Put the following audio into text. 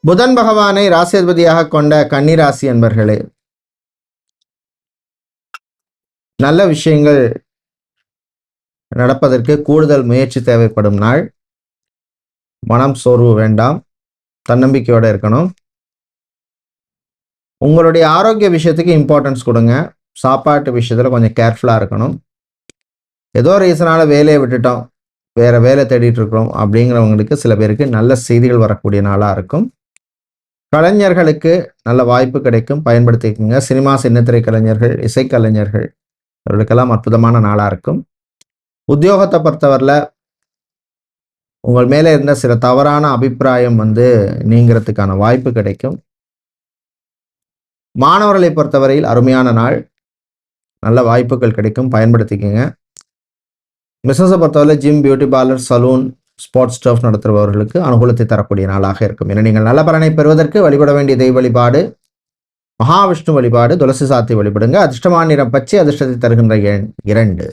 புதன் பகவானை ராசியதிபதியாக கொண்ட கன்னிராசி என்பர்களே, நல்ல விஷயங்கள் நடப்பதற்கு கூடுதல் முயற்சி தேவைப்படும் நாள். மனம் சோர்வு வேண்டாம், தன்னம்பிக்கையோடு இருக்கணும். உங்களுடைய ஆரோக்கிய விஷயத்துக்கு இம்பார்ட்டன்ஸ் கொடுங்க. சாப்பாட்டு விஷயத்தில் கொஞ்சம் கேர்ஃபுல்லாக இருக்கணும். ஏதோ ரீசனால் வேலையை விட்டுட்டோம், வேறு வேலை தேடிட்டு இருக்கிறோம் அப்படிங்கிறவங்களுக்கு சில பேருக்கு நல்ல செய்திகள் வரக்கூடிய நாளாக இருக்கும். கலைஞர்களுக்கு நல்ல வாய்ப்பு கிடைக்கும், பயன்படுத்திக்கோங்க. சினிமா சின்னத்திரை கலைஞர்கள், இசைக்கலைஞர்கள் அவர்களுக்கெல்லாம் அற்புதமான நாளாக இருக்கும். உத்தியோகத்தை பொறுத்தவரையில் உங்கள் மேலே இருந்த சில தவறான அபிப்பிராயம் நீங்கிறதுக்கான வாய்ப்பு கிடைக்கும். மாணவர்களை பொறுத்தவரையில் அருமையான நாள், நல்ல வாய்ப்புகள் கிடைக்கும், பயன்படுத்திக்கோங்க. பிஸ்னஸை பொறுத்தவரை gym, beauty parlour, saloon, sports stuff நடத்துபவர்களுக்கு அனுகூலத்தை தரக்கூடிய நாளாக இருக்கும். என நீங்கள் நல்ல பலனை பெறுவதற்கு வழிபட வேண்டிய தெய்வ வழிபாடு மகாவிஷ்ணு வழிபாடு, துளசி சாத்தி வழிபடுங்க. அதிர்ஷ்டமான நிறம் பச்சை, அதிர்ஷ்டத்தை தருகின்ற எண் 2.